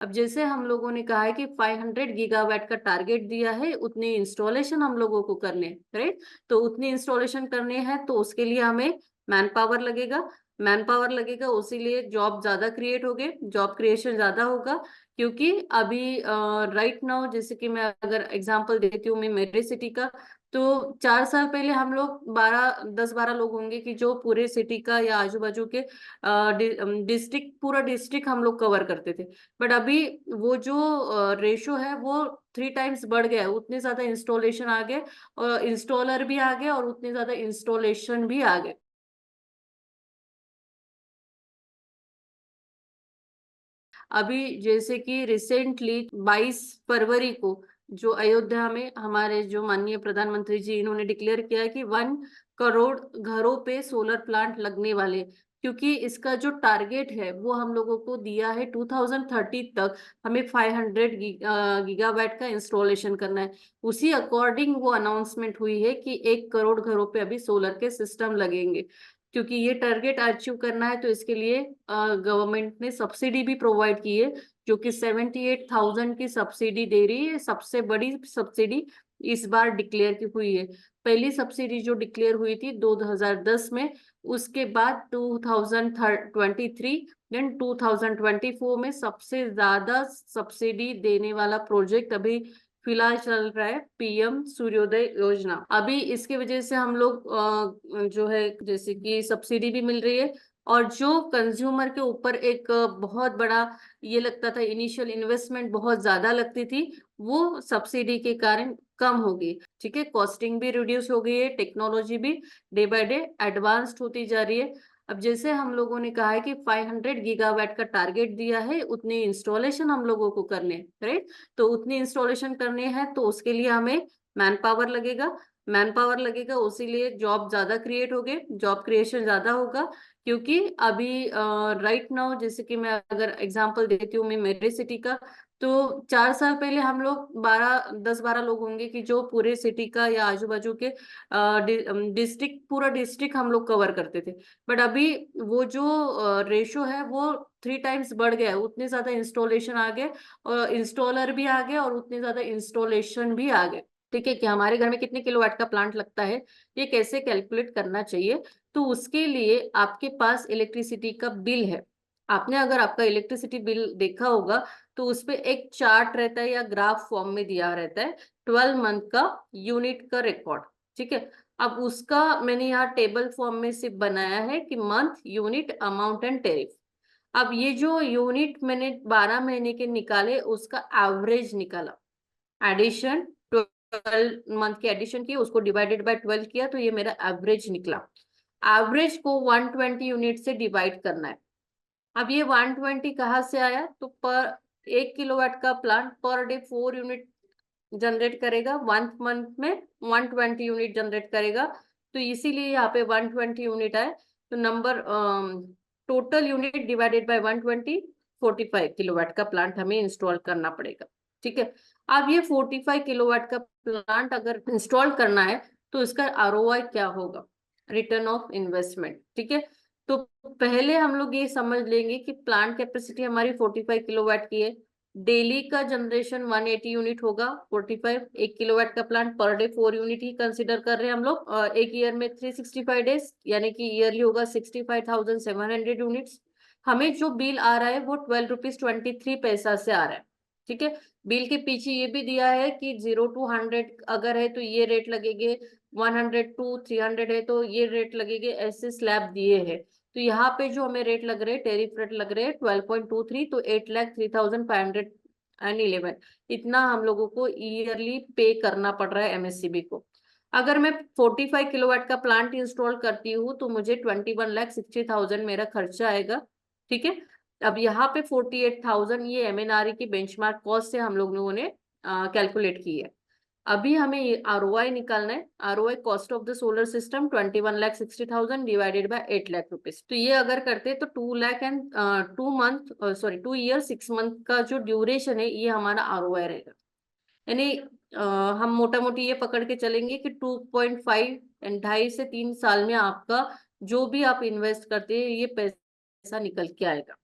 अब जैसे हम लोगों ने कहा है कि 500 गीगावाट का टारगेट दिया है, उतने इंस्टॉलेशन हम लोगों को करने, राइट। तो उतनी इंस्टॉलेशन करने हैं तो उसके लिए हमें मैन पावर लगेगा, उसीलिए जॉब ज्यादा क्रिएट हो गए, जॉब क्रिएशन ज्यादा होगा। क्योंकि अभी राइट नाउ, जैसे कि मैं अगर एग्जांपल देती हूँ मैं मेरे सिटी का, तो 4 साल पहले हम लोग 10-12 लोग होंगे कि जो पूरे सिटी का या आजू बाजू के डिस्ट्रिक्ट, पूरा डिस्ट्रिक्ट हम लोग कवर करते थे। बट अभी वो जो रेशो है वो 3 टाइम्स बढ़ गया है, उतने ज्यादा इंस्टॉलेशन आ गए और इंस्टॉलर भी आ गए और उतने ज्यादा इंस्टॉलेशन भी आ गए। अभी जैसे कि रिसेंटली 22 फरवरी को जो अयोध्या में हमारे जो माननीय प्रधानमंत्री जी इन्होंने डिक्लेयर किया है कि 1 करोड़ घरों पे सोलर प्लांट लगने वाले। क्योंकि इसका जो टारगेट है वो हम लोगों को दिया है 2030 तक हमें 500 गीगावाट का इंस्टॉलेशन करना है। उसी अकॉर्डिंग वो अनाउंसमेंट हुई है कि 1 करोड़ घरों पे अभी सोलर के सिस्टम लगेंगे। क्योंकि ये टारगेट अचीव करना है तो इसके लिए गवर्नमेंट ने सब्सिडी भी प्रोवाइड की है, जो कि 78,000 की सब्सिडी दे रही है। सबसे बड़ी सब्सिडी इस बार डिक्लेयर की हुई है। पहली सब्सिडी जो डिक्लेयर हुई थी 2010 में, उसके बाद 2023 देन 2024 में सबसे ज्यादा सब्सिडी देने वाला प्रोजेक्ट अभी फिलहाल चल रहा है पीएम सूर्योदय योजना। अभी इसके वजह से हम लोग जो है जैसे कि सब्सिडी भी मिल रही है, और जो कंज्यूमर के ऊपर एक बहुत बड़ा ये लगता था, इनिशियल इन्वेस्टमेंट बहुत ज्यादा लगती थी, वो सब्सिडी के कारण कम हो गई। ठीक है, कॉस्टिंग भी रिड्यूस हो गई है, टेक्नोलॉजी भी डे बाय डे एडवांस्ड होती जा रही है। अब जैसे हम लोगों ने कहा है कि 500 गीगावाट का टारगेट दिया है, उतने इंस्टॉलेशन हम लोगों को करने, राइट। तो उतनी इंस्टॉलेशन करने हैं तो उसके लिए हमें मैन पावर लगेगा, उसीलिए जॉब ज्यादा क्रिएट हो गए, जॉब क्रिएशन ज्यादा होगा। क्योंकि अभी राइट नाउ, जैसे कि मैं अगर एग्जांपल देती हूँ मैं मेरे सिटी का, तो 4 साल पहले हम लोग 10-12 लोग होंगे कि जो पूरे सिटी का या आजू बाजू के डिस्ट्रिक्ट, पूरा डिस्ट्रिक्ट हम लोग कवर करते थे। बट अभी वो जो रेशो है वो 3 टाइम्स बढ़ गया है, उतने ज्यादा इंस्टॉलेशन आ गए और इंस्टॉलर भी आ गए और उतने ज्यादा इंस्टॉलेशन भी आ गए। ठीक है, कि हमारे घर में कितने किलोवाट का प्लांट लगता है, ये कैसे कैलकुलेट करना चाहिए। तो उसके लिए आपके पास इलेक्ट्रिसिटी का बिल है। आपने अगर आपका इलेक्ट्रिसिटी बिल देखा होगा तो उस पे एक चार्ट रहता है या ग्राफ फॉर्म में दिया रहता है 12 मंथ का यूनिट का रिकॉर्ड। ठीक है, अब उसका मैंने यहाँ टेबल फॉर्म में से बनाया है कि month, unit, amount and tariff. अब ये जो यूनिट मैंने 12 महीने के निकाले, उसका एवरेज निकाला, एडिशन 12 मंथ की एडिशन की, उसको डिवाइडेड बाय 12 किया तो ये मेरा एवरेज निकला। एवरेज को 120 यूनिट से डिवाइड करना है। अब ये 120 कहाँ से आया, तो पर 1 किलोवाट का plant per day 4 unit generate करेगा, 1 मंथ में 120 यूनिट जनरेट करेगा। तो इसीलिए यहाँ पे 120 यूनिट आए। तो number, total unit divided by 120, 45 kilowatt का प्लांट हमें इंस्टॉल करना पड़ेगा। ठीक है, अब ये 45 किलोवाट का प्लांट अगर इंस्टॉल करना है तो इसका आरओआई क्या होगा, रिटर्न ऑफ इन्वेस्टमेंट। ठीक है, तो पहले हम लोग ये समझ लेंगे कि प्लांट कैपेसिटी हमारी 45 किलोवाट की है। डेली का जनरेशन 180 यूनिट होगा। 45, 1 किलोवाट का प्लांट पर डे 4 यूनिट ही कंसिडर कर रहे हैं हम लोग। एक ईयर में 365 डेज, यानी कि ईयरली होगा 65,700 यूनिट्स। हमें जो बिल आ रहा है वो 12 रुपीज 23 पैसा से आ रहा है। ठीक है, बिल के पीछे ये भी दिया है कि 0 to 100 अगर है तो ये रेट लगेंगे, 100 to 300 है तो ये रेट लगेंगे, ऐसे स्लैब दिए हैं। तो यहाँ पे जो हमें रेट लग रहे हैं, टेरिफ रेट लग रहे हैं 12.23, तो 8,03,511, इतना हम लोगों को ईयरली पे करना पड़ रहा है एमएससीबी को। अगर मैं 45 किलोवाट का प्लांट इंस्टॉल करती हूँ तो मुझे 21,60,000 मेरा खर्चा आएगा। ठीक है, अब यहाँ पे 48,000 ये एमएनआरई की बेंचमार्क कॉस्ट से हम लोगों ने कैलकुलेट की है। अभी हमें आरओआई निकालना है। ROI, cost of the solar system, 21,60,000 divided by 8 lakh rupees. तो ये अगर करते तो 2 lakh and 2 month, sorry 2 year 6 month का जो ड्यूरेशन है ये हमारा आरओआई रहेगा। यानी हम मोटा मोटी ये पकड़ के चलेंगे कि 2.5 एंड 2.5 से 3 साल में आपका जो भी आप इन्वेस्ट करते हैं ये पैसा निकल के आएगा।